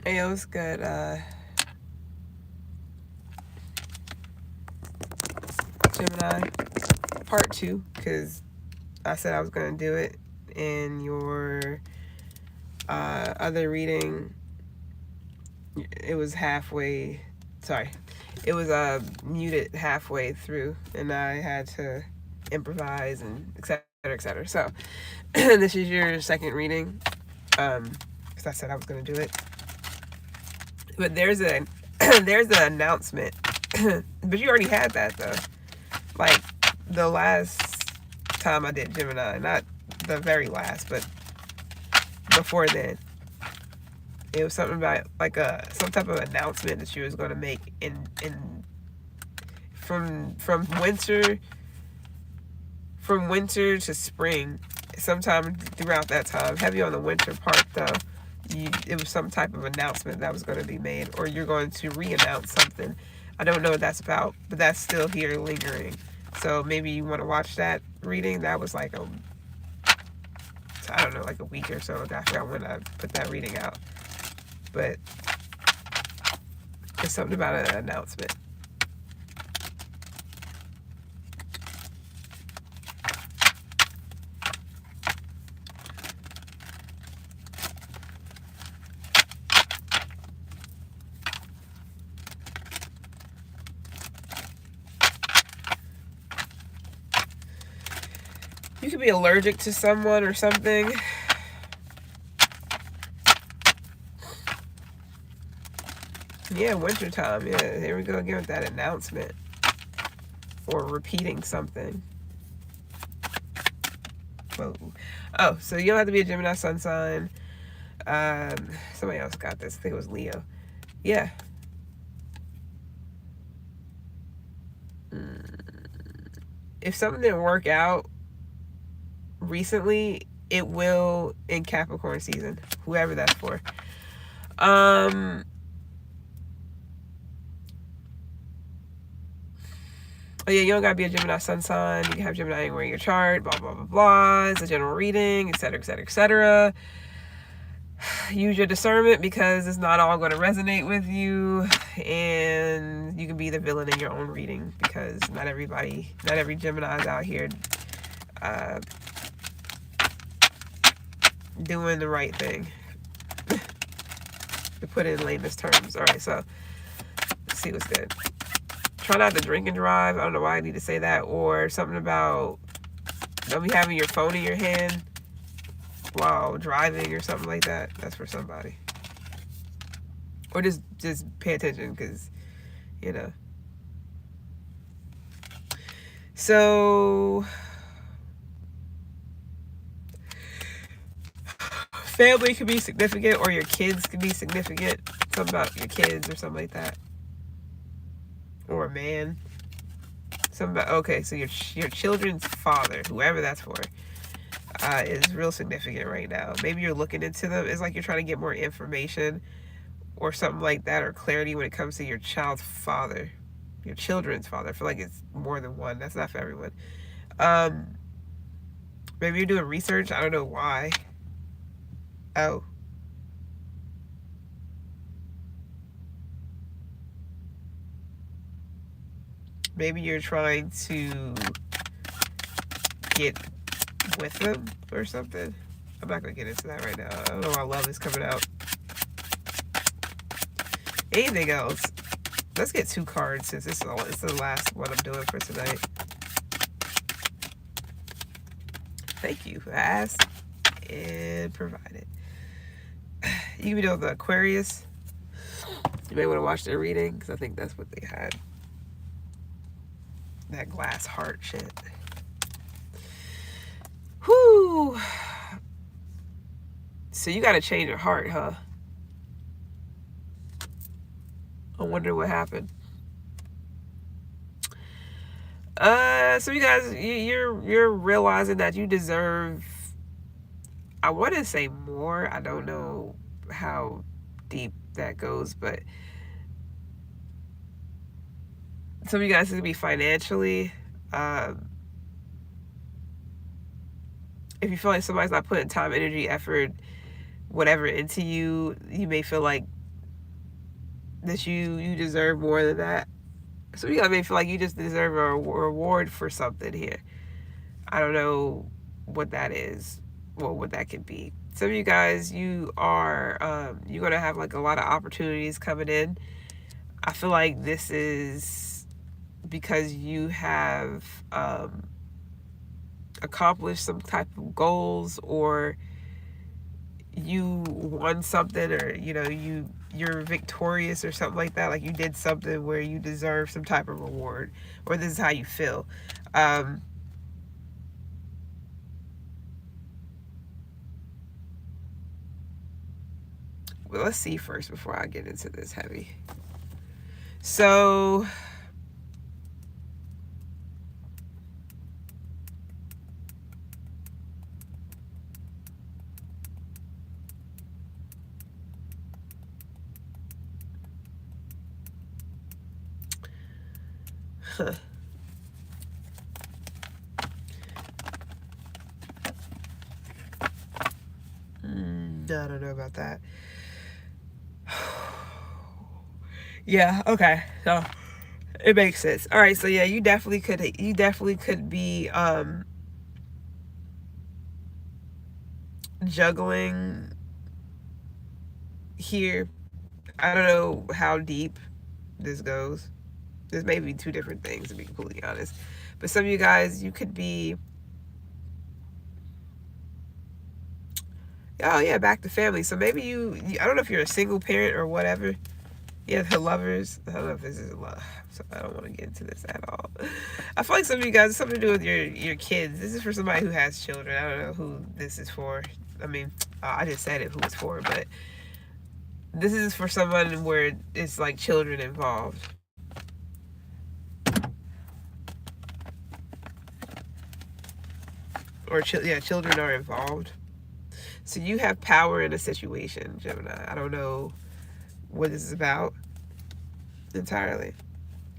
Hey, it was good. Gemini part two, because I said I was going to do it in your other reading. It was halfway, sorry, it was muted halfway through, and I had to improvise and etc. etc. So, this is your second reading, because I said I was going to do it. But there's a there's an announcement, but you already had that though. Like the last time I did Gemini, not the very last, but before then, it was something about like some type of announcement that she was going to make in from winter to spring, sometime throughout that time. Heavy on the winter part though. It was some type of announcement that was going to be made, or you're going to re-announce something. I don't know what that's about, but that's still here lingering. So maybe you want to watch that reading. That was like I don't know, like a week or so ago. I forgot when I put that reading out, but it's something about an announcement. You could be allergic to someone or something. Yeah, wintertime. Yeah, here we go again with that announcement. Or repeating something. Whoa. Oh, so you don't have to be a Gemini sun sign. Somebody else got this. I think it was Leo. Yeah. If something didn't work out recently, it will in Capricorn season. Whoever that's for. Oh yeah, you don't gotta be a Gemini sun sign. You can have Gemini anywhere in your chart. Blah blah blah blah. It's a general reading, etc. etc. etc. Use your discernment because it's not all going to resonate with you, and you can be the villain in your own reading because not every Gemini is out here doing the right thing. To put it in lamest terms. All right, so let's see what's good. Try not to drink and drive. I don't know why I need to say that, or something about don't be having your phone in your hand while driving or something like that. That's for somebody. Or just pay attention because, you know. So, family can be significant, or your kids can be significant. Something about your kids or something like that. Or a man. Something about, okay, so your children's father, whoever that's for, is real significant right now. Maybe you're looking into them. It's like you're trying to get more information or something like that, or clarity when it comes to your child's father, your children's father. I feel like it's more than one. That's not for everyone. Maybe you're doing research. I don't know why. Oh. Maybe you're trying to get with them or something. I'm not going to get into that right now. I don't know why love is coming out. Anything else? Let's get 2 cards since it's the last one I'm doing for tonight. Thank you. Asked and provided. You can be doing the Aquarius. You may want to watch their reading because I think that's what they had. That glass heart shit. Whew. So you got to change your heart, huh? I wonder what happened. So you guys, you're realizing that you deserve, I want to say more. I don't know how deep that goes, but some of you guys are gonna be financially. If you feel like somebody's not putting time, energy, effort, whatever into you, you may feel like that you deserve more than that. So you may feel like you just deserve a reward for something here. I don't know what that is, well, what that could be. Some of you guys, you're gonna have like a lot of opportunities coming in. I feel like this is because you have accomplished some type of goals, or you won something, or you're victorious or something like that. Like you did something where you deserve some type of reward, or this is how you feel. Well, let's see first before I get into this heavy. So I don't know about that. Yeah, okay. So it makes sense. All right, so yeah, you definitely could be juggling here. I don't know how deep this goes. There's maybe two different things, to be completely honest. But some of you guys, you could be, oh yeah, back to family. So maybe I don't know if you're a single parent or whatever. Yeah, the lovers. I don't know if this is love. So I don't want to get into this at all. I feel like some of you guys, it's something to do with your kids. This is for somebody who has children. I don't know who this is for. I mean, I just said it, who it's for, but this is for someone where it's like children involved. Or children are involved. So you have power in a situation, Gemini. I don't know what this is about entirely.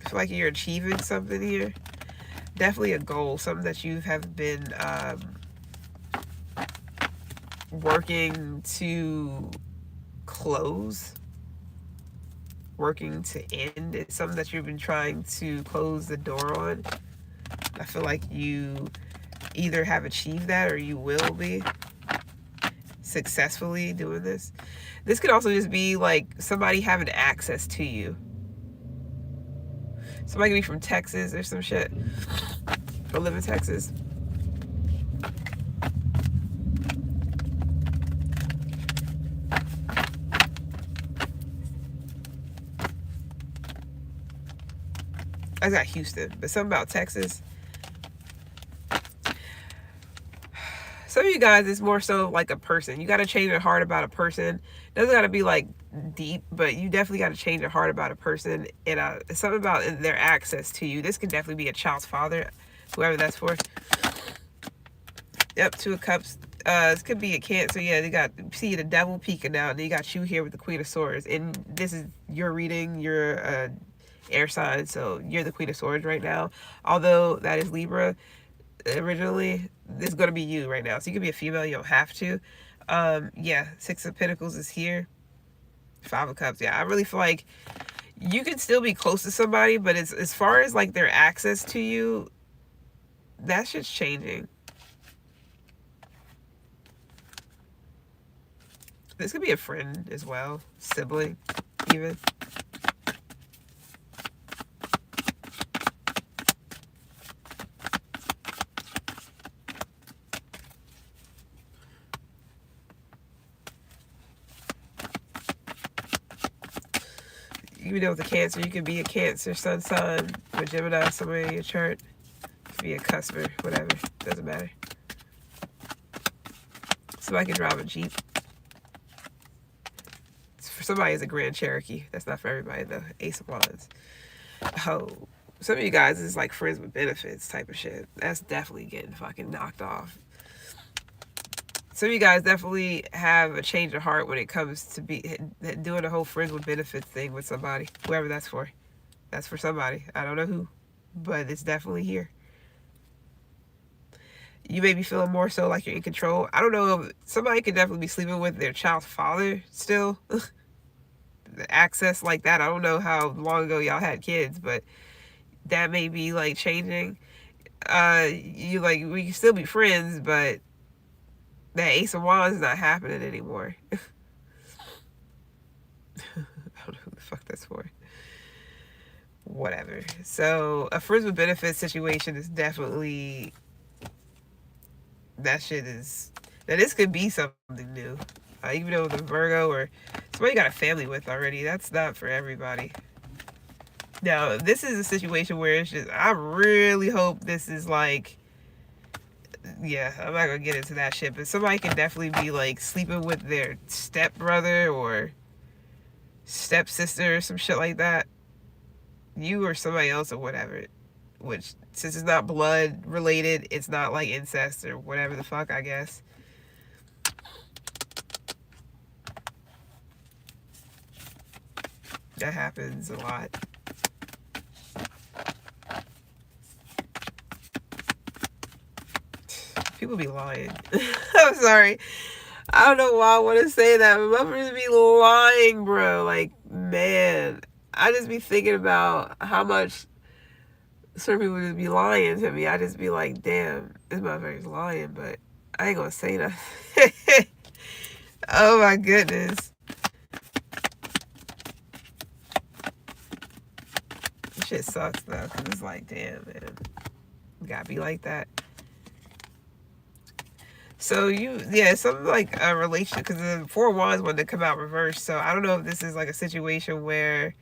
I feel like you're achieving something here. Definitely a goal, something that you have been working to close, working to end. It's something that you've been trying to close the door on. I feel like you either have achieved that, or you will be successfully doing this. This could also just be like somebody having access to you. Somebody could be from Texas or some shit, or live in Texas. I got Houston, but something about Texas. Some of you guys, it's more so like a person. You got to change your heart about a person. It doesn't got to be like deep, but you definitely got to change your heart about a person. And something about their access to you. This can definitely be a child's father, whoever that's for. Yep, Two of Cups. This could be a Cancer. Yeah, they got, see the devil peeking out, and you got you here with the Queen of Swords. And this is your reading. You're air sign, so you're the Queen of Swords right now. Although that is Libra originally, this is going to be you right now. So you can be a female, you don't have to. Yeah, Six of Pentacles is here. Five of Cups. Yeah, I really feel like you can still be close to somebody, but as far as like their access to you, that shit's changing. This could be a friend as well, sibling even. You know, with a Cancer, you could be a Cancer sun sign, or Gemini somewhere in your chart. You could be a customer, whatever, doesn't matter. Somebody can drive a Jeep. For somebody, it's a Grand Cherokee. That's not for everybody though. Ace of Wands. Oh, some of you guys is like friends with benefits type of shit. That's definitely getting fucking knocked off. Some of you guys definitely have a change of heart when it comes to doing a whole friends with benefits thing with somebody, whoever that's for. That's for somebody. I don't know who, but it's definitely here. You may be feeling more so like you're in control. I don't know. Somebody could definitely be sleeping with their child's father still. access like that. I don't know how long ago y'all had kids, but that may be like changing. You like we can still be friends, but that Ace of Wands is not happening anymore. I don't know who the fuck that's for. Whatever. So a friends with benefits situation is definitely, that shit is, now this could be something new. Even though the Virgo or somebody you got a family with already, that's not for everybody. Now this is a situation where it's just, I really hope this is like, yeah, I'm not gonna get into that shit, but somebody can definitely be like sleeping with their stepbrother or stepsister or some shit like that. You or somebody else or whatever. Which, since it's not blood related, it's not like incest or whatever the fuck, I guess. That happens a lot. People be lying. I'm sorry. I don't know why I want to say that, but motherfuckers be lying, bro. Like, man, I just be thinking about how much certain people just be lying to me. I just be like, damn, this motherfucker's lying, but I ain't gonna say nothing. Oh my goodness. This shit sucks though, because it's like, damn, man, you gotta be like that. So something like a relationship, because the Four of Wands wanted to come out reversed. So I don't know if this is like a situation where,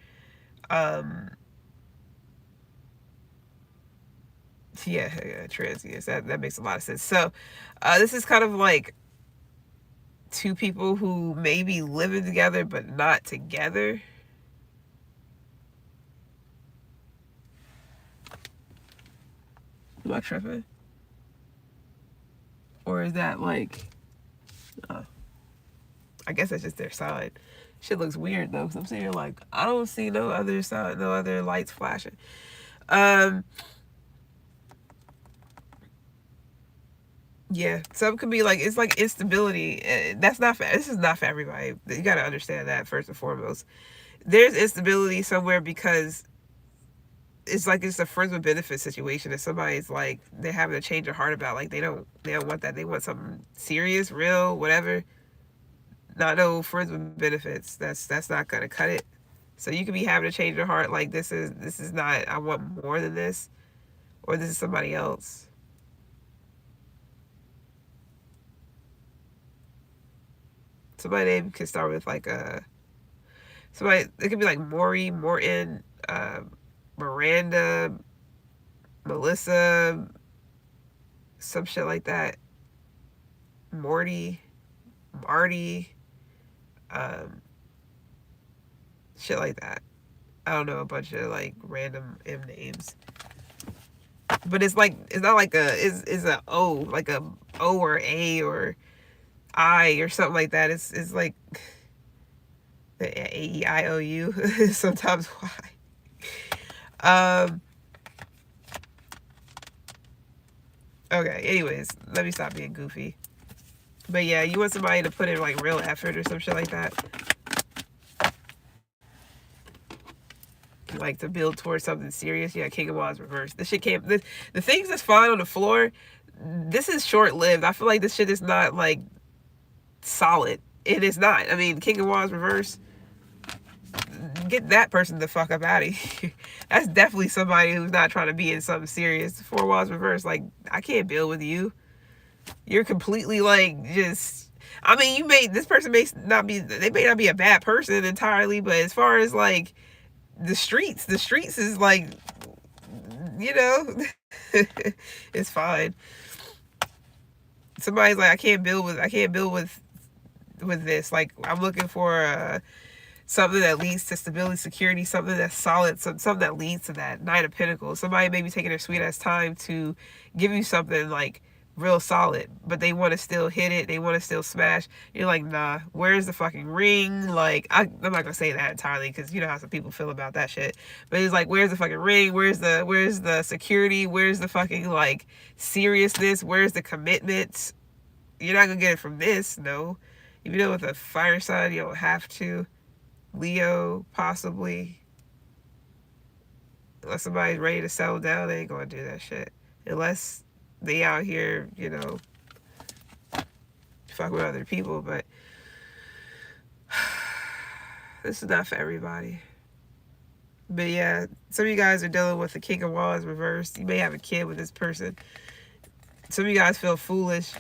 transience. That makes a lot of sense. So this is kind of like two people who may be living together but not together. Am I tripping? Or is that like, I guess that's just their sign. Shit looks weird though, because I'm sitting here like, I don't see no other sign, no other lights flashing. Yeah, some could be like, it's like instability. This is not for everybody. You got to understand that first and foremost. There's instability somewhere because it's like it's a friends with benefits situation. If somebody's like, they're having a change of heart about, like, they don't want that. They want something serious, real, whatever. Not no friends with benefits. That's not gonna cut it. So you could be having a change of heart, like, this is not, I want more than this, or this is somebody else. Somebody name could start with like somebody. It could be like Maury, Morton, Miranda, Melissa, some shit like that. Morty, Marty, shit like that. I don't know, a bunch of like random M names. But it's like, it's not like it's a O, like a O or A or I or something like that. It's like the A-E-I-O-U, sometimes Y. Okay, anyways, let me stop being goofy. But yeah, you want somebody to put in like real effort or some shit like that. Like to build towards something serious. Yeah, King of Wands reversed. This shit can't, the things that's flying on the floor, this is short-lived. I feel like this shit is not like solid. It is not. I mean, King of Wands reverse, get that person the fuck up out of here. That's definitely somebody who's not trying to be in something serious. Four of Wands reverse, like, I can't build with you. You're completely like, just, I mean, this person may not be, they may not be a bad person entirely, but as far as like the streets is like, you know, it's fine. Somebody's like, I can't build with this. Like, I'm looking for something that leads to stability, security, something that's solid, something that leads to that Knight of Pentacles. Somebody may be taking their sweet ass time to give you something like real solid, but they want to still hit it, they want to still smash. You're like, nah, where's the fucking ring? Like, I'm not gonna say that entirely, because you know how some people feel about that shit, but it's like, where's the fucking ring? Where's the security? Where's the fucking like seriousness? Where's the commitment? You're not gonna get it from this, no. Even though with a fire sign you don't have to. Leo, possibly. Unless somebody's ready to settle down, they ain't gonna do that shit. Unless they out here, you know, fuck with other people. But this is not for everybody. But yeah, some of you guys are dealing with the King of Wands reversed. You may have a kid with this person. Some of you guys feel foolish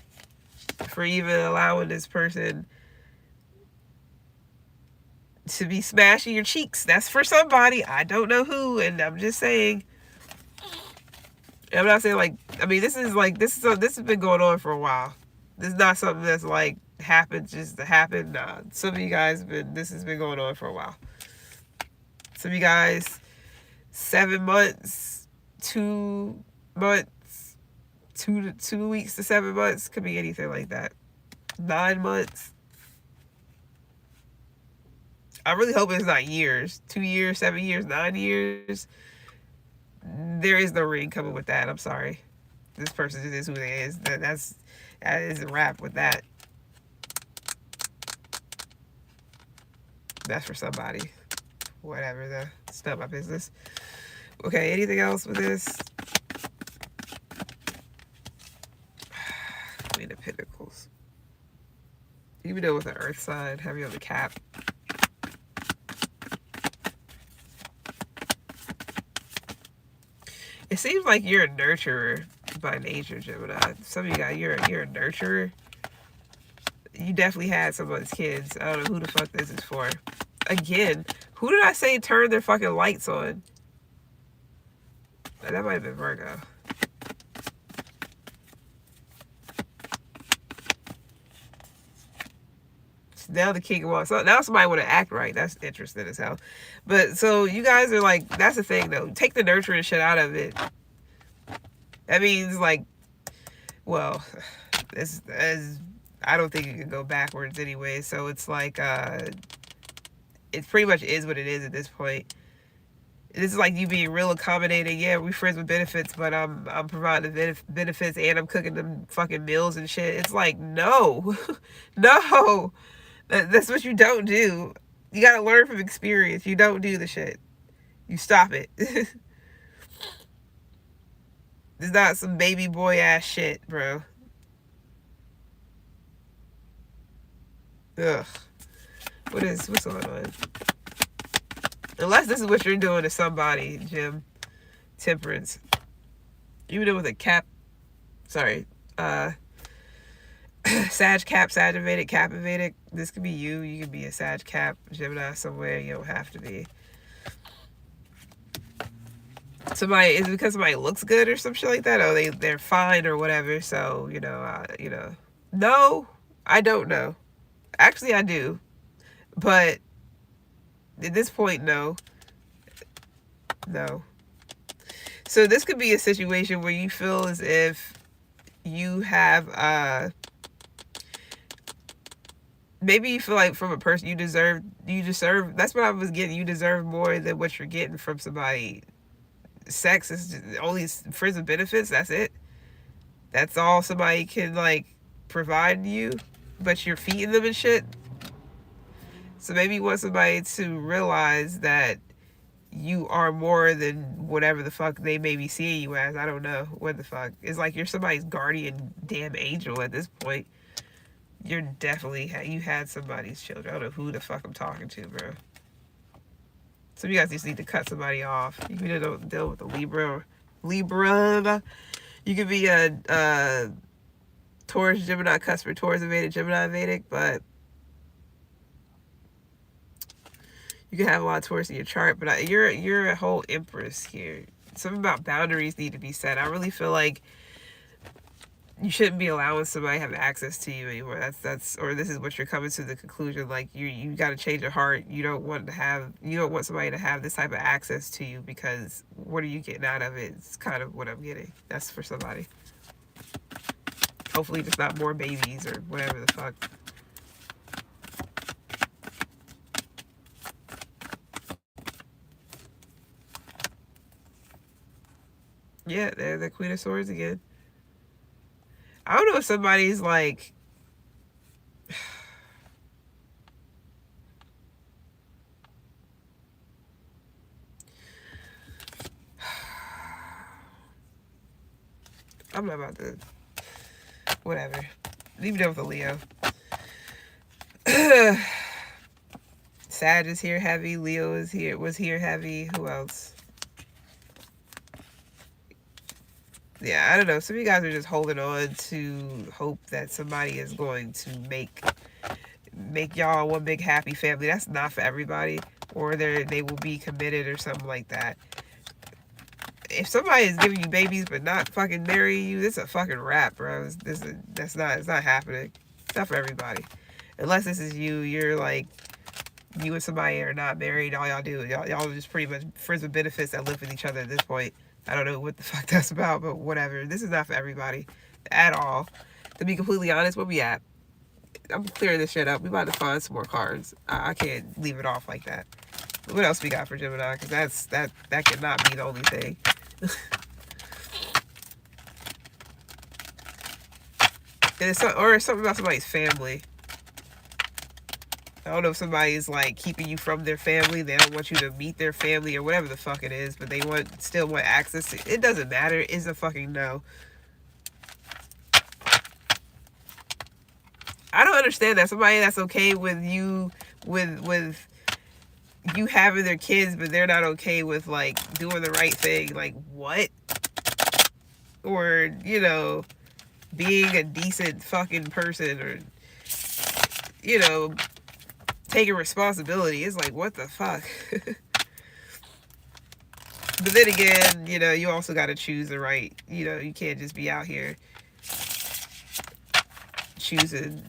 for even allowing this person to be smashing your cheeks. That's for somebody. I don't know who, and I'm just saying. I'm not saying like, I mean, this has been going on for a while. This is not something that's like happened just to happen. Nah, some of you guys this has been going on for a while. Some of you guys, 7 months, 2 months, 2 weeks to 7 months, could be anything like that. 9 months. I really hope it's not years. 2 years, 7 years, 9 years. There is no ring coming with that. I'm sorry. This person just is who they is. That is a wrap with that. That's for somebody. Whatever. It's not my business. Okay, anything else with this? Queen of Pentacles. Even though with the earth sign, heavy on the cap. It seems like you're a nurturer by nature, Gemini. Some of you guys, you're a nurturer. You definitely had someone's kids. I don't know who the fuck this is for. Again, who did I say turned their fucking lights on? That might have been Virgo. Now the King of Wands. So now somebody want to act right. That's interesting as hell. But so you guys are like, that's the thing though. Take the nurturing shit out of it. That means like, well, this is, I don't think you can go backwards anyway. So it's like, it pretty much is what it is at this point. This is like you being real accommodating. Yeah, we friends with benefits, but I'm providing the benefits and I'm cooking them fucking meals and shit. It's like, no, no. That's what you don't do. You gotta learn from experience. You don't do the shit. You stop it. It's not some baby boy ass shit, bro. Ugh. What's going on? Unless this is what you're doing to somebody, Jim. Temperance. Even with a cap. Sorry. Sag Cap, Saggivated, Captivated. This could be you. You could be a Sag Cap, Gemini somewhere. You don't have to be. Somebody, is it because somebody looks good or some shit like that? Oh, they're fine or whatever. So, you know. No, I don't know. Actually, I do. But at this point, no. No. So this could be a situation where you feel as if you have, maybe you feel like from a person you deserve, that's what I was getting. You deserve more than what you're getting from somebody. Sex is just only friends with benefits. That's it. That's all somebody can like provide you, but you're feeding them and shit. So maybe you want somebody to realize that you are more than whatever the fuck they may be seeing you as. I don't know what the fuck. It's like you're somebody's guardian damn angel at this point. You're definitely, you had somebody's children. I don't know who the fuck I'm talking to, bro. Some of you guys just need to cut somebody off. You can deal with a Libra. You could be a Taurus, Gemini, Cuspid, Taurus, Vedic, Gemini, Vedic, but you can have a lot of Taurus in your chart. But you're a whole Empress here. Something about boundaries need to be set. I really feel like you shouldn't be allowing somebody to have access to you anymore. Or this is what you're coming to the conclusion. Like you got to change your heart. You don't want somebody to have this type of access to you, because what are you getting out of it? It's kind of what I'm getting. That's for somebody. Hopefully there's not more babies or whatever the fuck. Yeah, they're the Queen of Swords again. I don't know if somebody's like, I'm not about to, whatever. Leave it over the Leo. Sag is here heavy. Leo was here heavy. Who else? Yeah, I don't know. Some of you guys are just holding on to hope that somebody is going to make y'all one big happy family. That's not for everybody. Or they will be committed or something like that. If somebody is giving you babies but not fucking marrying you, it's a fucking wrap, bro. It's not happening. It's not for everybody. Unless this is you, you're like, you and somebody are not married, all y'all do, y'all are just pretty much friends with benefits that live with each other at this point. I don't know what the fuck that's about, but whatever. This is not for everybody at all. To be completely honest, where we at? I'm clearing this shit up. We about to find some more cards. I can't leave it off like that. What else we got for Gemini? Because that cannot be the only thing. And it's something about somebody's family. I don't know if somebody's like keeping you from their family. They don't want you to meet their family or whatever the fuck it is, but they still want access to it. Doesn't matter. It's a fucking no. I don't understand that. Somebody that's okay with you with you having their kids, but they're not okay with like doing the right thing. Like what? Or, you know, being a decent fucking person, or, you know, taking responsibility. It's like, what the fuck? But then again, you know, you also got to choose the right, you know, you can't just be out here choosing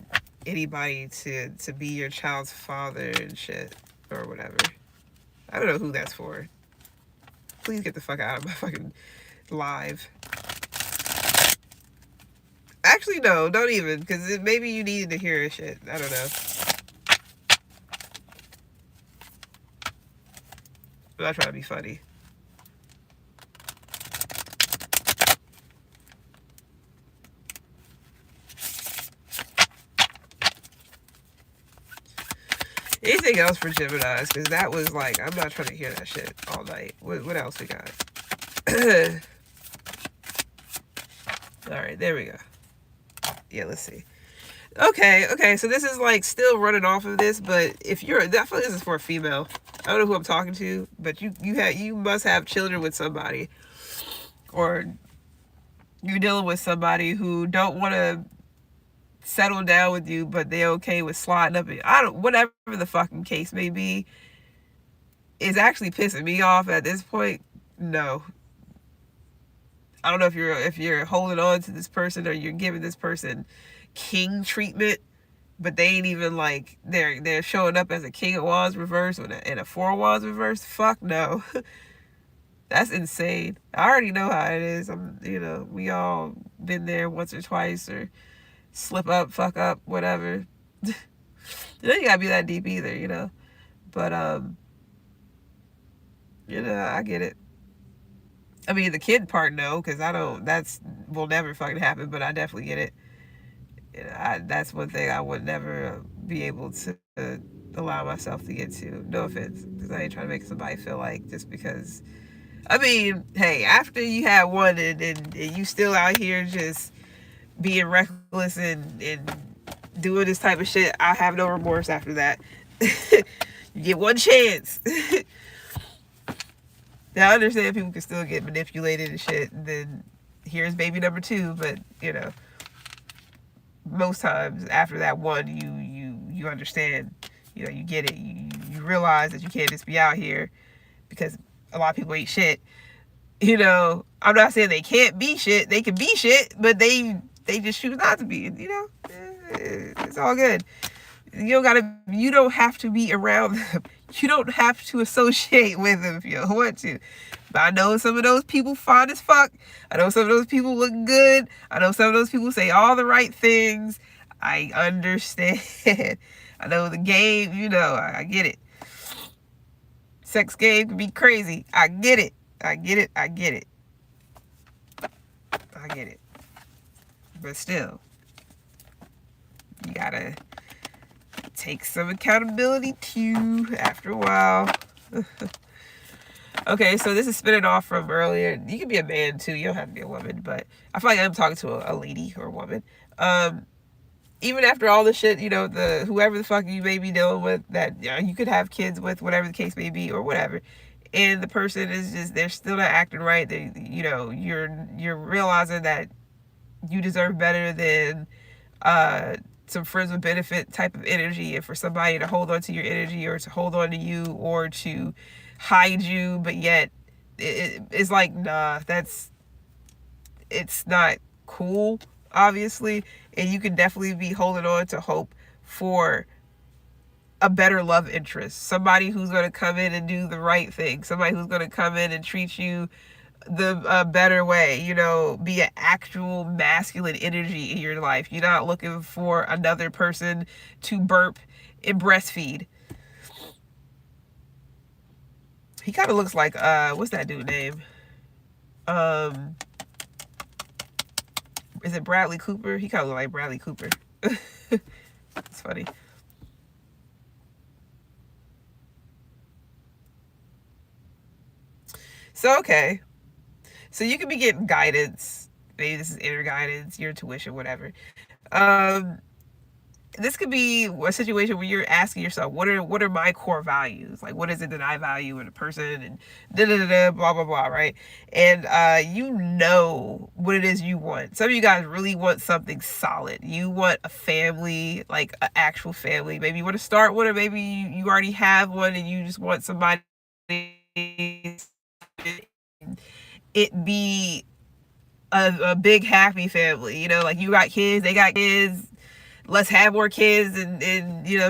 anybody to be your child's father and shit or whatever. I don't know who that's for. Please get the fuck out of my fucking live. Actually, no, don't even, because maybe you needed to hear shit. I don't know. I'm not trying to be funny. Anything else for Geminis? Because that was like, I'm not trying to hear that shit all night. What else we got? Alright, there we go. Yeah, let's see. Okay, so this is like still running off of this, but if you're, definitely this is for a female. I don't know who I'm talking to, but you must have children with somebody, or you're dealing with somebody who don't want to settle down with you, but they're okay with sliding up. Whatever the fucking case may be, is actually pissing me off at this point. No, I don't know if you're holding on to this person or you're giving this person king treatment, but they ain't even like they're showing up as a king of wands reverse and a four of wands reverse. Fuck no. That's insane. I already know how it is. You know, we all been there once or twice, or slip up, fuck up, whatever. It ain't gotta be that deep either, you know. But you know, I get it. I mean, the kid part, no, because will never fucking happen. But I definitely get it. You know, that's one thing I would never be able to allow myself to get to. No offense, because I ain't trying to make somebody feel like just because. I mean, hey, after you have one and you still out here just being reckless and doing this type of shit, I have no remorse after that. You get one chance. Now, I understand people can still get manipulated and shit, and then here's baby number 2, but, you know, most times after that one, you understand, you know, you get it. You realize that you can't just be out here, because a lot of people ain't shit. You know, I'm not saying they can't be shit. They can be shit, but they just choose not to be. You know, it's all good. You don't have to be around them. You don't have to associate with them if you don't want to. But I know some of those people fine as fuck. I know some of those people look good. I know some of those people say all the right things. I understand. I know the game, you know, I get it. Sex game can be crazy. I get it. I get it. I get it. I get it. But still, you gotta take some accountability too after a while. Okay, so this is spinning off from earlier. You can be a man too. You don't have to be a woman, but I feel like I'm talking to a lady or a woman. Um, Even after all the shit, the whoever the fuck you may be dealing with, that you could have kids with, whatever the case may be, or whatever, and the person is just, they're still not acting right. They, you're realizing that you deserve better than some friends with benefit type of energy, and for somebody to hold on to your energy, or to hold on to you, or to hide you, but yet it's like, nah, it's not cool, obviously. And you can definitely be holding on to hope for a better love interest, somebody who's going to come in and do the right thing, somebody who's going to come in and treat you the better way, be an actual masculine energy in your life. You're not looking for another person to burp and breastfeed. He kind of looks like what's that dude name? um is it Bradley Cooper? He kind of looks like Bradley Cooper. It's funny. So, okay, so you could be getting guidance. Maybe this is inner guidance, your intuition, whatever. um this could be a situation where you're asking yourself, what are my core values? Like, what is it that I value in a person, and da da da da, blah blah blah, right? And you know what it is you want. Some of you guys really want something solid. You want a family, like an actual family. Maybe you want to start one, or maybe you already have one, and you just want somebody, it be a big happy family. Like, you got kids, they got kids, let's have more kids, and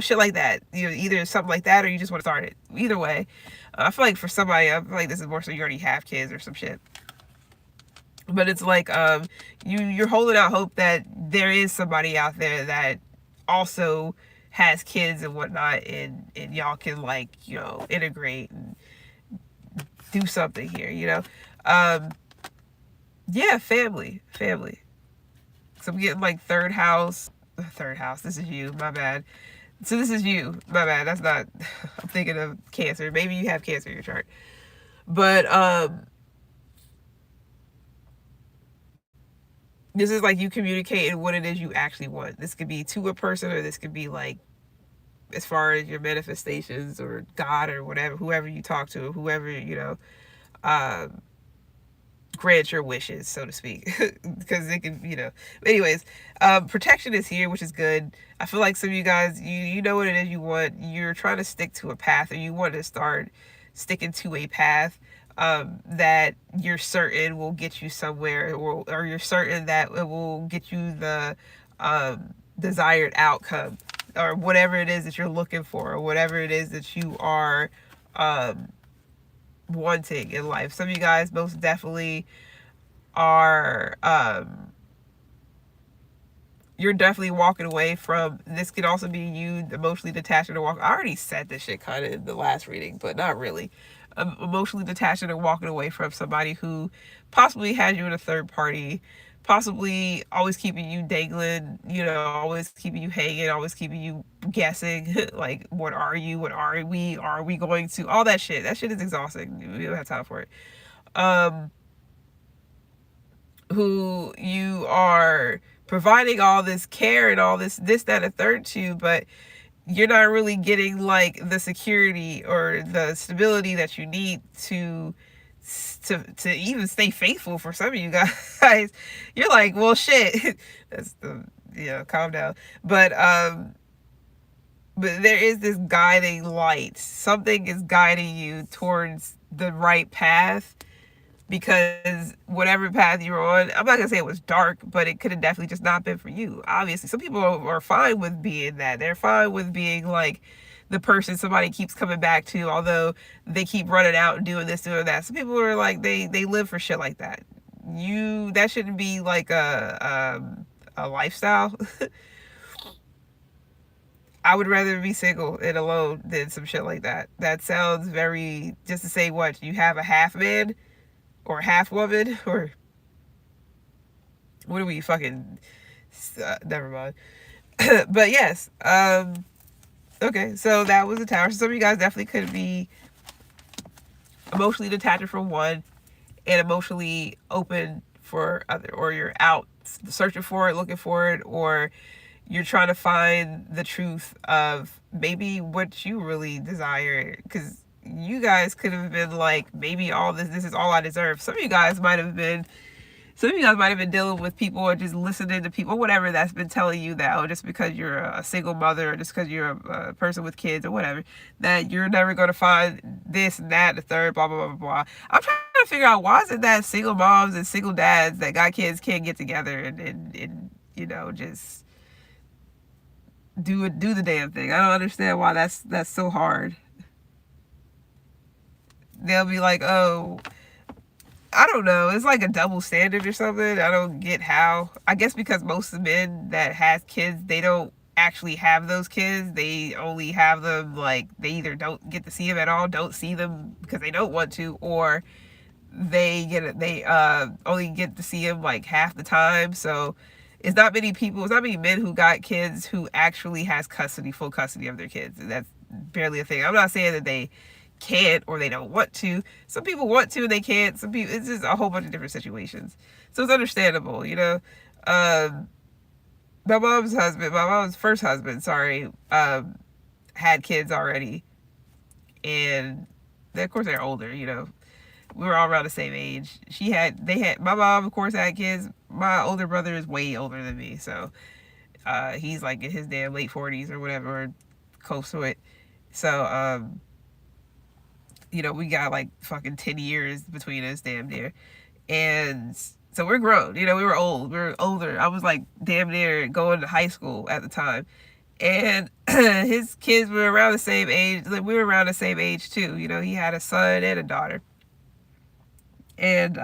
shit like that. Either something like that, or you just want to start it. Either way, I feel like for somebody, I feel like this is more so you already have kids or some shit. But it's like, you're holding out hope that there is somebody out there that also has kids and whatnot, and y'all can, like, integrate and do something here. Yeah, family. So I'm getting like third house. This is you, my bad. So this is you, my bad. That's not, I'm thinking of Cancer. Maybe you have Cancer in your chart. But this is like you communicating what it is you actually want. This could be to a person, or this could be like, as far as your manifestations, or God, or whatever, whoever you talk to, whoever, um grant your wishes, so to speak. Because it can, anyways, protection is here, which is good. I feel like some of you guys, you know what it is you want. You're trying to stick to a path, or you want to start sticking to a path that you're certain will get you somewhere, or you're certain that it will get you the desired outcome, or whatever it is that you're looking for, or whatever it is that you are wanting in life. Some of you guys most definitely are you're definitely walking away from, this could also be you emotionally detaching or walking. I already said this shit kind of in the last reading, but not really. Emotionally detaching or walking away from somebody who possibly has you in a third party, possibly always keeping you dangling, always keeping you hanging, always keeping you guessing. Like, what are you? What are we going to? All that shit. That shit is exhausting. We don't have time for it. Who you are providing all this care and all this, that, and a third to, but you're not really getting like the security or the stability that you need to even stay faithful. For some of you guys, you're like, well, shit. That's the, calm down. But there is this guiding light. Something is guiding you towards the right path, because whatever path you're on, I'm not gonna say it was dark, but it could have definitely just not been for you. Obviously, some people are fine with being that. They're fine with being like the person somebody keeps coming back to, although they keep running out and doing this, doing that. Some people are like, they live for shit like that. That shouldn't be like a lifestyle. I would rather be single and alone than some shit like that. That sounds very, just to say, what, you have a half man or half woman, or what are we fucking, never mind. But yes, okay, so that was a tower. So some of you guys definitely could be emotionally detached from one and emotionally open for other, or you're out searching for it, looking for it, or you're trying to find the truth of maybe what you really desire. Because you guys could have been like, maybe all this is all I deserve. Some of you guys might have been dealing with people, or just listening to people, whatever, that's been telling you that, oh, just because you're a single mother, or just because you're a person with kids or whatever, that you're never going to find this and that, the third, blah, blah, blah, blah. I'm trying to figure out, why is it that single moms and single dads that got kids can't get together and just do the damn thing. I don't understand why that's so hard. They'll be like, oh, I don't know. It's like a double standard or something. I don't get how. I guess because most of the men that has kids, they don't actually have those kids. They only have them, like, they either don't get to see them at all, don't see them because they don't want to, or they only get to see them like half the time. So it's not many men who got kids who actually has full custody of their kids. That's barely a thing. I'm not saying that they can't or they don't want to. Some people want to and they can't. Some people, it's just a whole bunch of different situations. So it's understandable, my mom's first husband, had kids already. And of course they're older, we were all around the same age. My mom, of course, had kids. My older brother is way older than me. So, he's like in his damn late 40s or whatever, close to it. So, we got like fucking 10 years between us, damn near. And so we're grown, we were old. We were older. I was like damn near going to high school at the time. And his kids were around the same age. Like, we were around the same age too. He had a son and a daughter. And,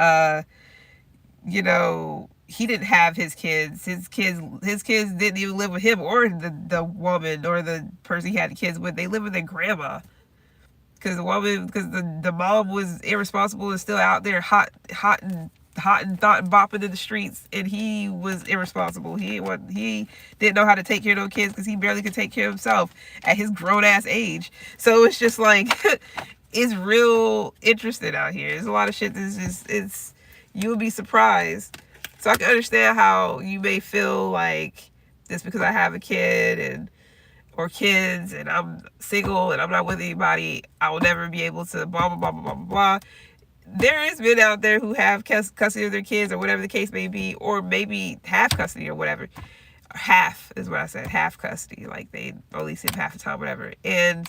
he didn't have his kids. His kids didn't even live with him or the woman or the person he had the kids with. They lived with their grandma. Because the mom was irresponsible and still out there hot and bopping in the streets, and he was irresponsible. He didn't know how to take care of those kids because he barely could take care of himself at his grown ass age. So it's just like, it's real interesting out here. There's a lot of shit that's you'll be surprised. So I can understand how you may feel like, just because I have a kid or kids and I'm single and I'm not with anybody, I will never be able to blah, blah, blah, blah, blah, blah. There is men out there who have custody of their kids or whatever the case may be, or maybe half custody or whatever. Half is what I said, half custody. Like, they only see him half the time, whatever. And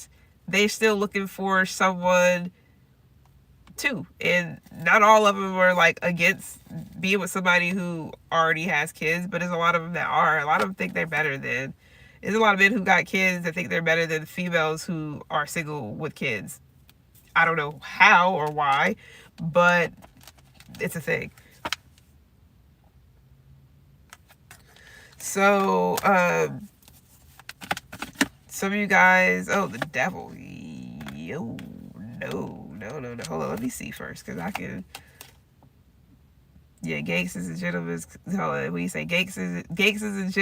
they're still looking for someone too. And not all of them are like against being with somebody who already has kids, but there's a lot of them that are. A lot of them think they're better than. There's a lot of men who got kids that think they're better than females who are single with kids. I don't know how or why, but it's a thing. So, some of you guys, the devil. Yo, no. Hold on, let me see first, because I can. Yeah, gangsters and gentlemen. Hold on, when you say gangsters and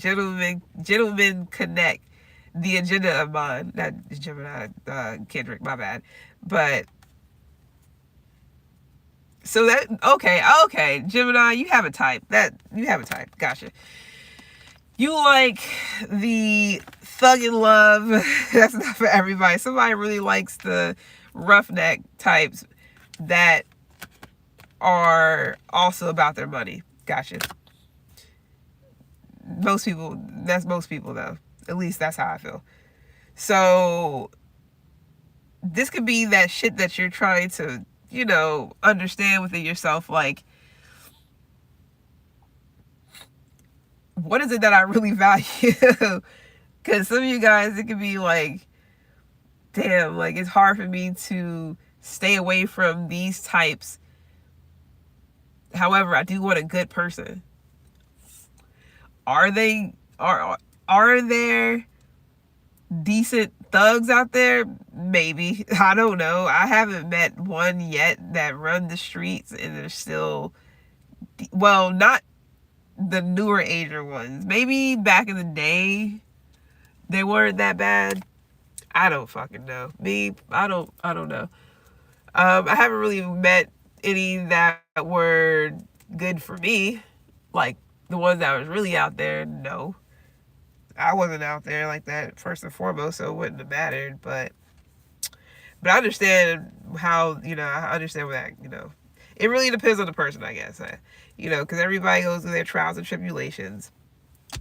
gentlemen connect. The agenda of mine, not Gemini, Kendrick, my bad. But so that okay, Gemini, you have a type. Gotcha. You like the thug in love. That's not for everybody. Somebody really likes the roughneck types that are also about their money. Gotcha. That's most people though. At least that's how I feel. So this could be that shit that you're trying to, understand within yourself. Like, what is it that I really value? Because some of you guys, it could be like, damn, like, it's hard for me to stay away from these types. However, I do want a good person. Are there decent thugs out there? Maybe. I don't know. I haven't met one yet that run the streets and they're still, well, not the newer ager ones. Maybe back in the day they weren't that bad. I don't fucking know. I don't know. I haven't really met any that were good for me. Like the ones that was really out there, no. I wasn't out there like that first and foremost, so it wouldn't have mattered. But I understand how, I understand that, it really depends on the person, I guess. Because everybody goes through their trials and tribulations,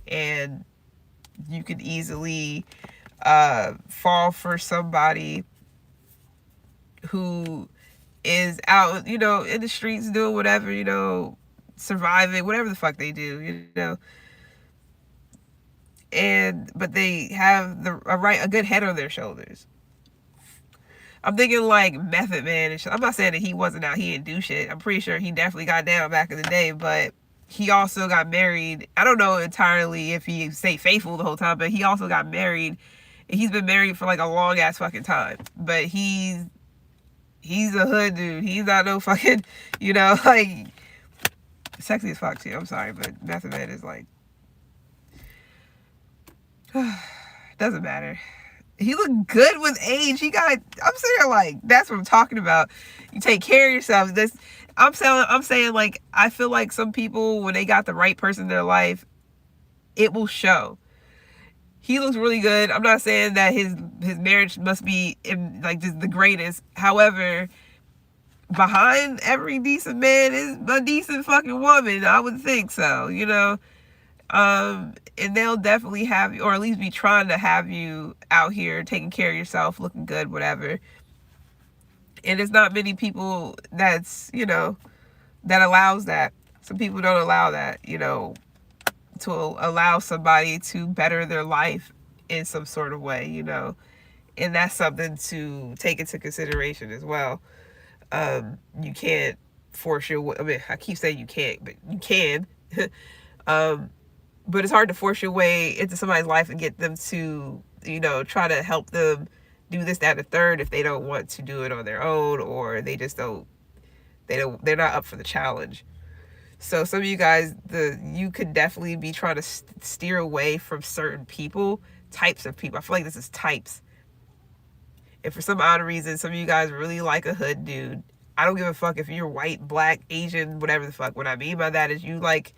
and you could easily fall for somebody who is out, in the streets doing whatever, surviving, whatever the fuck they do, but they have a good head on their shoulders. I'm thinking like Method Man and shit. I'm not saying that he wasn't out, he didn't do shit. I'm pretty sure he definitely got down back in the day, but he also got married. I don't know entirely if he stayed faithful the whole time, but he also got married. And he's been married for like a long ass fucking time. But he's a hood dude. He's not no fucking, like, sexy as fuck too. I'm sorry, but Method Man is like, doesn't matter. He looked good with age. I'm saying, like, that's what I'm talking about. You take care of yourself. I'm saying, like, I feel like some people, when they got the right person in their life, it will show. He looks really good. I'm not saying that his marriage must be, like, just the greatest. However, behind every decent man is a decent fucking woman. I would think so, and they'll definitely have you, or at least be trying to have you out here taking care of yourself, looking good, whatever. And it's not many people that's, that allows that. Some people don't allow that, to allow somebody to better their life in some sort of way, and that's something to take into consideration as well. You can't force I keep saying you can't, but you can. But it's hard to force your way into somebody's life and get them to, try to help them do this, that, and the third if they don't want to do it on their own, or they just they're not up for the challenge. So some of you guys, you could definitely be trying to steer away from certain people, types of people. I feel like this is types. And for some odd reason, some of you guys really like a hood dude. I don't give a fuck if you're white, black, Asian, whatever the fuck. What I mean by that is you like,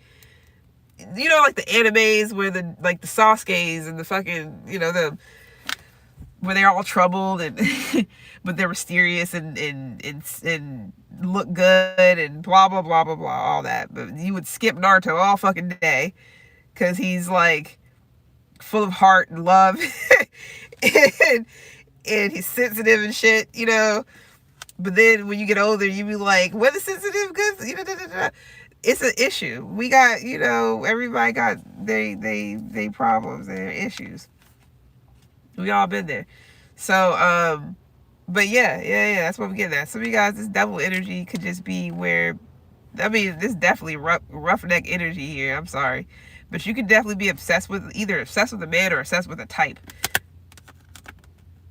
like the animes where the Sasuke's and the fucking, where they're all troubled and but they're mysterious and look good and blah blah blah blah blah, all that. But you would skip Naruto all fucking day because he's like full of heart and love and he's sensitive and shit, But then when you get older, you be like, what is sensitive? Because it's an issue. We got, everybody got they problems and their issues. We all been there. So, but yeah, that's what I'm getting at. Some of you guys, this devil energy could just be where, this definitely roughneck energy here. I'm sorry. But you could definitely be obsessed with a man or obsessed with a type.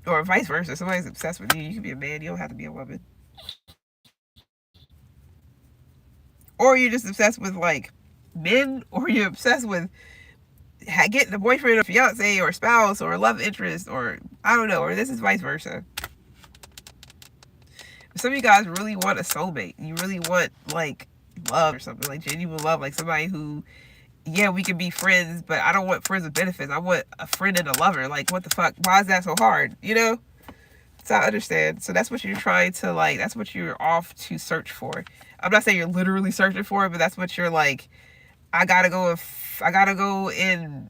Or vice versa. Somebody's obsessed with you. You can be a man. You don't have to be a woman. Or you're just obsessed with, like, men. Or you're obsessed with getting a boyfriend or fiance or spouse or love interest. Or, I don't know. Or this is vice versa. Some of you guys really want a soulmate. You really want, like, love or something. Like, genuine love. Like, somebody who, yeah, we can be friends, but I don't want friends with benefits. I want a friend and a lover. Like, what the fuck? Why is that so hard? So I understand. So that's what you're trying to, like, that's what you're off to search for. I'm not saying you're literally searching for it, but that's what you're like, I gotta go and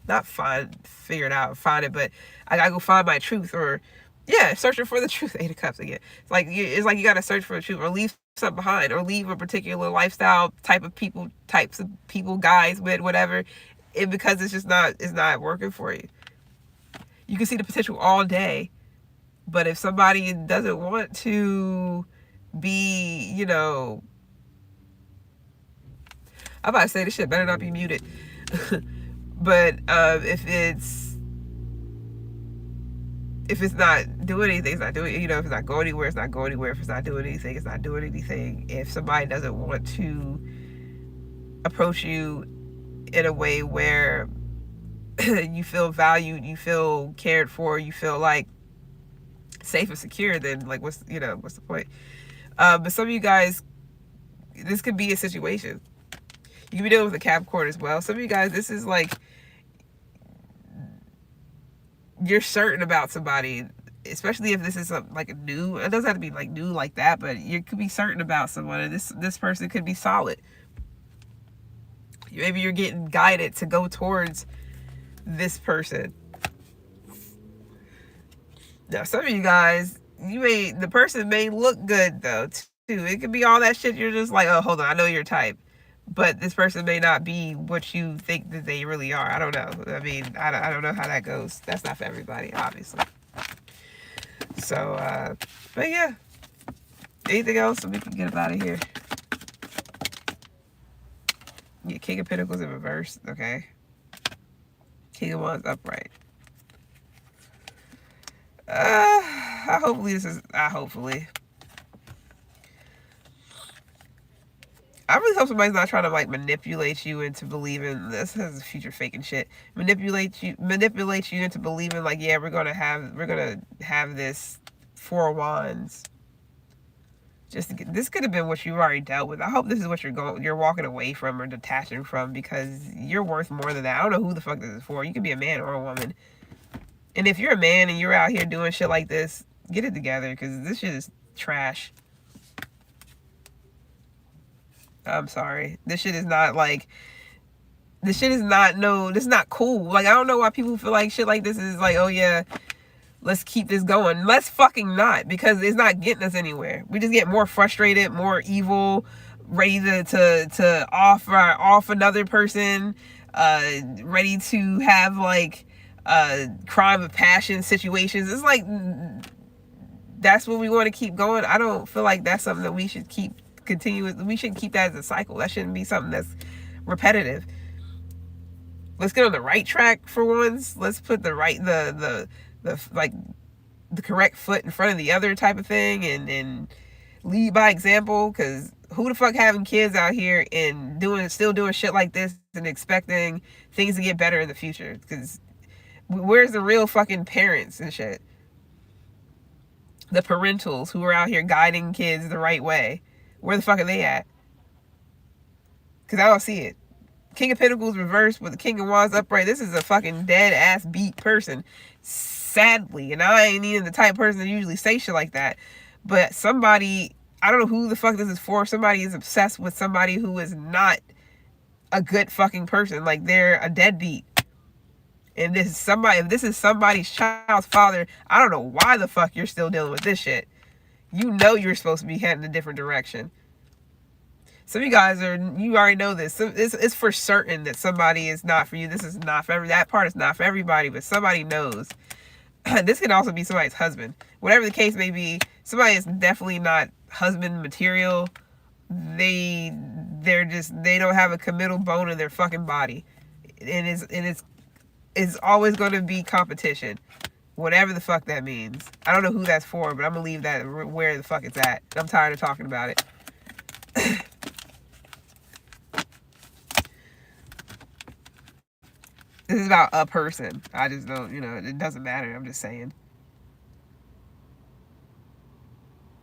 not figure it out, find it, but I gotta go find my truth, or, yeah, searching for the truth. 8 of Cups again. It's like you gotta search for the truth, or leave something behind, or leave a particular lifestyle, types of people, guys, with whatever, because it's not working for you. You can see the potential all day, but if somebody doesn't want to be, I'm about to say this shit better not be muted. But if it's not doing anything, it's not doing, if it's not going anywhere, it's not going anywhere. If it's not doing anything, it's not doing anything. If somebody doesn't want to approach you in a way where you feel valued, you feel cared for, you feel like safe and secure, then like what's the point? But some of you guys, this could be a situation. You can be dealing with a Capricorn as well. Some of you guys, this is like you're certain about somebody, especially if this is like a new. It doesn't have to be like new like that, but you could be certain about someone, and this person could be solid. Maybe you're getting guided to go towards this person. Now, some of you guys, the person may look good though too. It could be all that shit. You're just like, oh, hold on, I know your type, but this person may not be what you think that they really are. I don't know. I mean, I don't know how that goes. That's not for everybody, obviously. So, but yeah. Anything else so we can get up out of here? Yeah, King of Pentacles in reverse. Okay. King of Wands upright. Hopefully. I really hope somebody's not trying to like manipulate you into believing this is future faking shit. Manipulate you into believing like, yeah, we're gonna have this Four of Wands. This could have been what you've already dealt with. I hope this is what you're walking away from or detaching from, because you're worth more than that. I don't know who the fuck this is for. You could be a man or a woman. And if you're a man and you're out here doing shit like this, get it together, because this shit is trash. I'm sorry. This shit is not cool. Like, I don't know why people feel like shit like this is like, oh yeah, let's keep this going. Let's fucking not, because it's not getting us anywhere. We just get more frustrated, more evil, ready to off another person, ready to have like crime of passion situations. It's like, that's what we want to keep going. I don't feel like that's something that we should continue with. We shouldn't keep that as a cycle. That shouldn't be something that's repetitive. Let's get on the right track for once. Let's put the correct foot in front of the other type of thing, and lead by example, because who the fuck having kids out here and still doing shit like this and expecting things to get better in the future? Because where's the real fucking parents and shit? The parentals who are out here guiding kids the right way. Where the fuck are they at? Because I don't see it. King of Pentacles reversed with the King of Wands upright. This is a fucking dead ass beat person. Sadly. And I ain't even the type of person that usually say shit like that. But somebody, I don't know who the fuck this is for. Somebody is obsessed with somebody who is not a good fucking person. Like, they're a deadbeat. And if this is somebody's child's father, I don't know why the fuck you're still dealing with this shit. You know you're supposed to be heading a different direction. Some of you guys you already know this. It's for certain that somebody is not for you. This is not for that part is not for everybody, but somebody knows. This can also be somebody's husband. Whatever the case may be, somebody is definitely not husband material. They don't have a committal bone in their fucking body. It's always going to be competition. Whatever the fuck that means. I don't know who that's for, but I'm going to leave that where the fuck it's at. I'm tired of talking about it. This is about a person. I just don't, it doesn't matter. I'm just saying.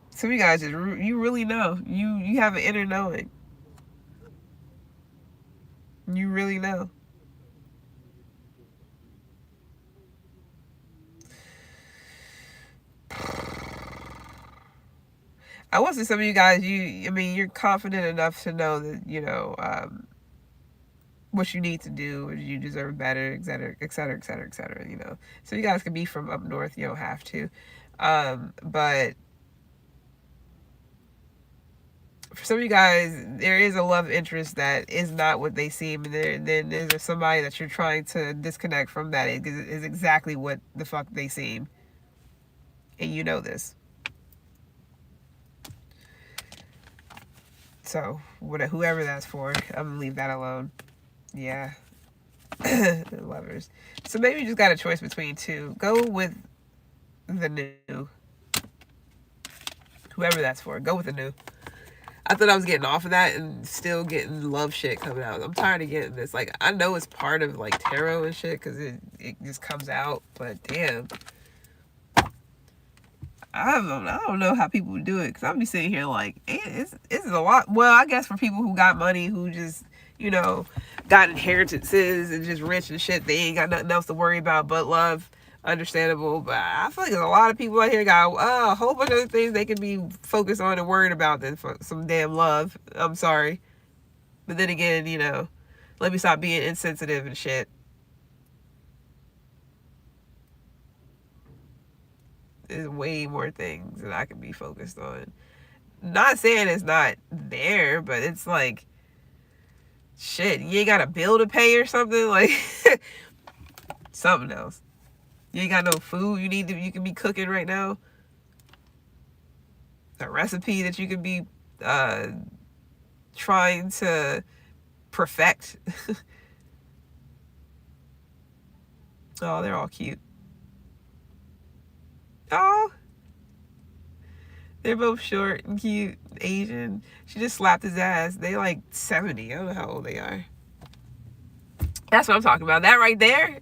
Some of you guys, you really know. You have an inner knowing. You really know. I will say some of you guys, you're confident enough to know that, what you need to do, you deserve better, et cetera, et cetera, et cetera, et cetera, So you guys can be from up north, you don't have to. But for some of you guys, there is a love interest that is not what they seem. And then there's somebody that you're trying to disconnect from that is exactly what the fuck they seem. And you know this. So, whoever that's for, I'm going to leave that alone. Yeah. The lovers. So maybe you just got a choice between two. Go with the new. Whoever that's for. Go with the new. I thought I was getting off of that and still getting love shit coming out. I'm tired of getting this. Like, I know it's part of like tarot and shit because it just comes out, but damn. I don't know how people would do it because I'll be sitting here like, it's a lot. Well, I guess for people who got money, who just, you know, got inheritances and just rich and shit, they ain't got nothing else to worry about but love. Understandable, but I feel like there's a lot of people out here got a whole bunch of other things they can be focused on and worried about than for some damn love. I'm sorry. But then again, you know, let me stop being insensitive and shit. There's way more things that I can be focused on. Not saying it's not there, but it's like, shit, you ain't got a bill to pay or something? Like, something else. You ain't got no food you can be cooking right now? A recipe that you can be trying to perfect? Oh, they're all cute. Oh, they're both short and cute, Asian. She just slapped his ass. They like 70. I don't know how old they are. That's what I'm talking about. That right there,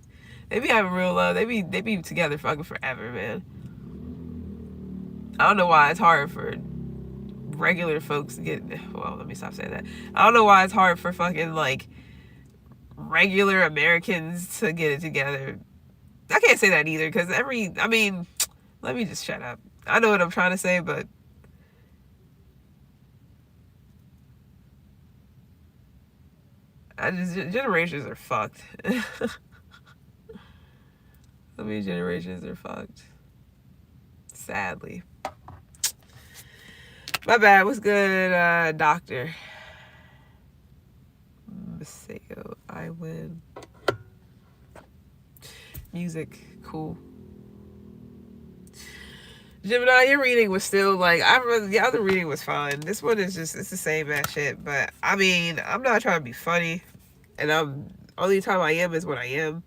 they be having real love. They be together fucking forever, man. I don't know why it's hard for regular folks to get. Well, let me stop saying that. I don't know why it's hard for fucking like regular Americans to get it together. I can't say that either because I mean, let me just shut up. I know what I'm trying to say, but generations are fucked. So many generations are fucked. Sadly. My bad. What's good, doctor? Maseo, I win. Music, cool. Gemini, your reading was still like, the other reading was fine. This one is just, it's the same ass shit. But I mean, I'm not trying to be funny, and only time I am is when I am.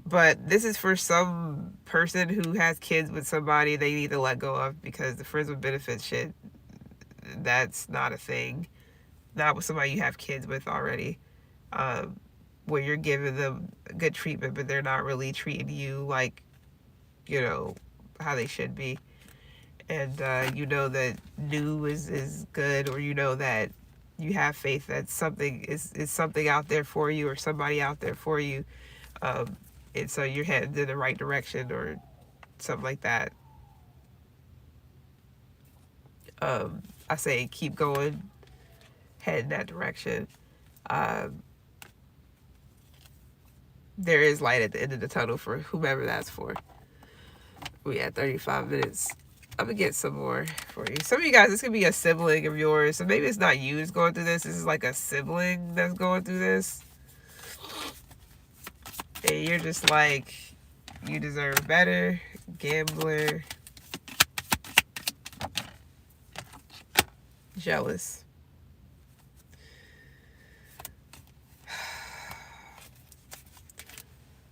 But this is for some person who has kids with somebody they need to let go of because the friends with benefits shit, that's not a thing. Not with somebody you have kids with already. Where you're giving them good treatment, but they're not really treating you like, you know, how they should be. And you know that new is good, or you know that you have faith that something is something out there for you, or somebody out there for you, and so you're headed in the right direction or something like that. I say keep going, head in that direction. There is light at the end of the tunnel for whomever that's for. We had 35 minutes. I'm gonna get some more for you. Some of you guys, this could be a sibling of yours. So maybe it's not you that's going through this. This is like a sibling that's going through this. And you're just like, you deserve better. Gambler. Jealous.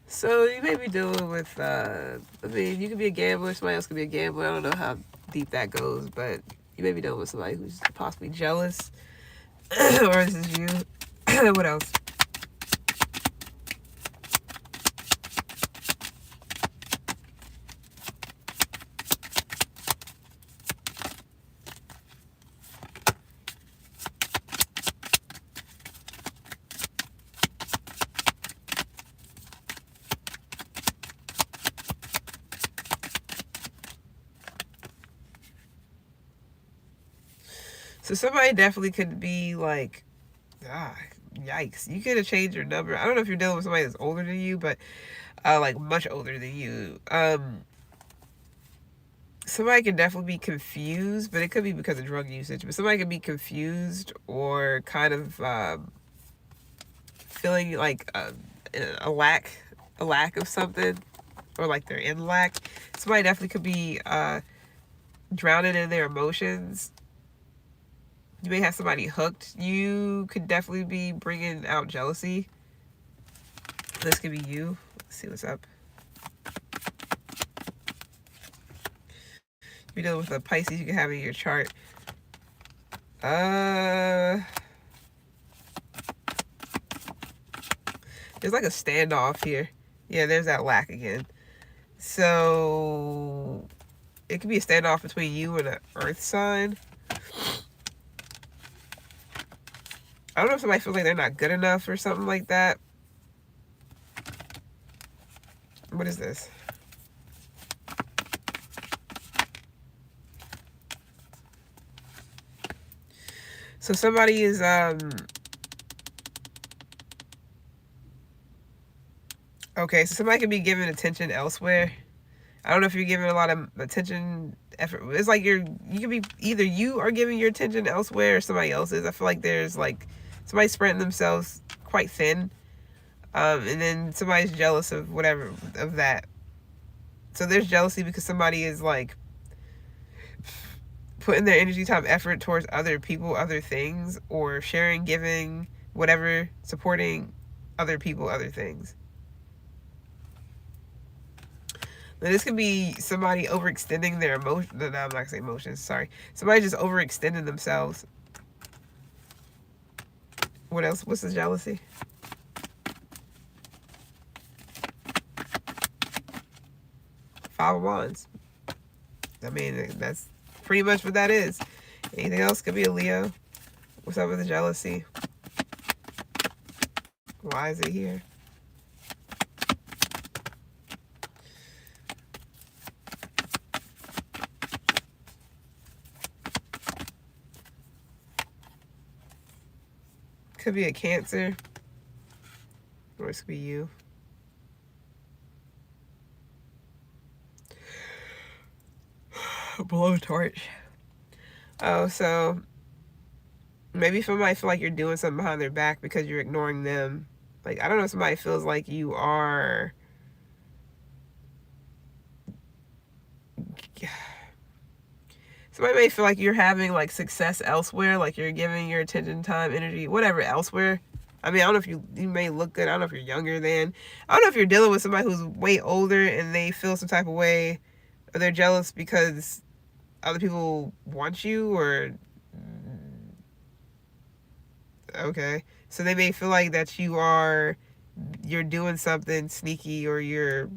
So you may be dealing with, I mean, you could be a gambler, somebody else could be a gambler. I don't know how deep that goes, but you may be dealing with somebody who's possibly jealous. Or this is you. What else? So somebody definitely could be like, yikes. You could have changed your number. I don't know if you're dealing with somebody that's older than you, but like much older than you. Somebody can definitely be confused, but it could be because of drug usage. But somebody can be confused or kind of feeling like a lack of something, or like they're in lack. Somebody definitely could be drowning in their emotions. You may have somebody hooked. You could definitely be bringing out jealousy. This could be you. Let's see what's up. You're dealing with a Pisces you can have in your chart. There's like a standoff here. Yeah, there's that lack again. So it could be a standoff between you and an earth sign. I don't know if somebody feels like they're not good enough or something like that. What is this? So somebody is okay, so somebody can be giving attention elsewhere. I don't know if you're giving a lot of attention, effort. It's like you can be, either you are giving your attention elsewhere or somebody else is. I feel like there's like somebody spreading themselves quite thin. And then somebody's jealous of whatever, of that. So there's jealousy because somebody is like putting their energy, time, effort towards other people, other things, or sharing, giving, whatever, supporting other people, other things. Now, this could be somebody overextending their emotion. No, I'm not gonna say emotions. Sorry, somebody just overextending themselves. What else? What's the jealousy? Five of Wands. I mean, that's pretty much what that is. Anything else could be a Leo. What's up with the jealousy? Why is it here? Could be a Cancer. Or it could be you. Blowtorch. Oh, so maybe somebody feel like you're doing something behind their back because you're ignoring them. Like, I don't know if somebody feels like you are somebody may feel like you're having like success elsewhere, like you're giving your attention, time, energy, whatever elsewhere. I mean, I don't know if you may look good. I don't know if you're younger than. I don't know if you're dealing with somebody who's way older and they feel some type of way, or they're jealous because other people want you, or okay. So they may feel like that you're doing something sneaky, or you're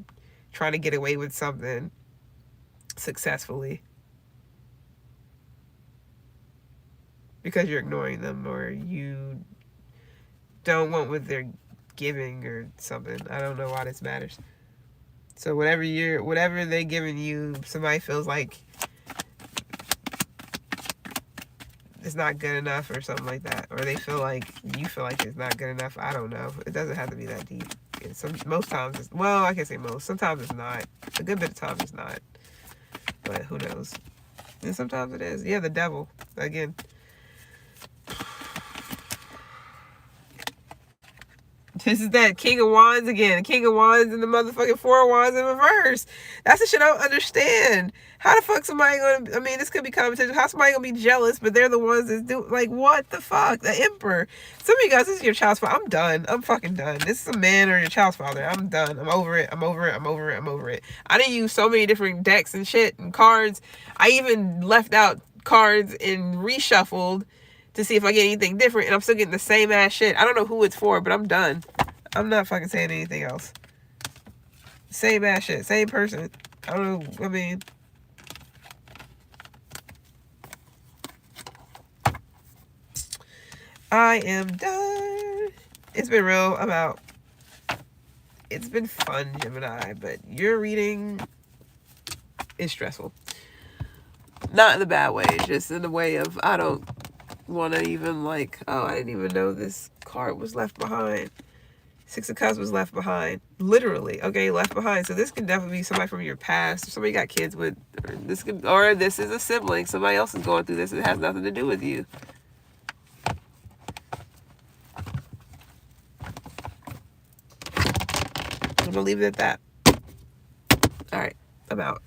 trying to get away with something successfully because you're ignoring them, or you don't want what they're giving or something. I don't know why this matters. So whatever they're giving you, somebody feels like it's not good enough or something like that, or they feel like you feel like it's not good enough. I don't know. It doesn't have to be that deep. Most times it's, well, I can't say most. Sometimes it's not. A good bit of times it's not. But who knows? And sometimes it is. Yeah, the devil again. This is that King of Wands again. King of Wands and the motherfucking Four of Wands in reverse. That's the shit I don't understand. How the fuck somebody gonna, I mean, this could be competition. How somebody gonna be jealous, but they're the ones that do, like, what the fuck? The Emperor. Some of you guys, this is your child's father. I'm done. I'm fucking done. This is a man or your child's father. I'm done. I'm over it. I'm over it. I'm over it. I'm over it. I didn't use so many different decks and shit and cards. I even left out cards and reshuffled to see if I get anything different, and I'm still getting the same ass shit. I don't know who it's for, but I'm done. I'm not fucking saying anything else. Same ass shit. Same person. I don't know. I mean, I am done. It's been real. I'm out. It's been fun, Gemini, but your reading is stressful. Not in the bad way, just in the way of I don't want to even like, oh, I didn't even know this card was left behind. Six of Cups was left behind. Literally. Okay, left behind. So this could definitely be somebody from your past. Or somebody you got kids with. Or this is a sibling. Somebody else is going through this. It has nothing to do with you. I'm going to leave it at that. All right. I'm out.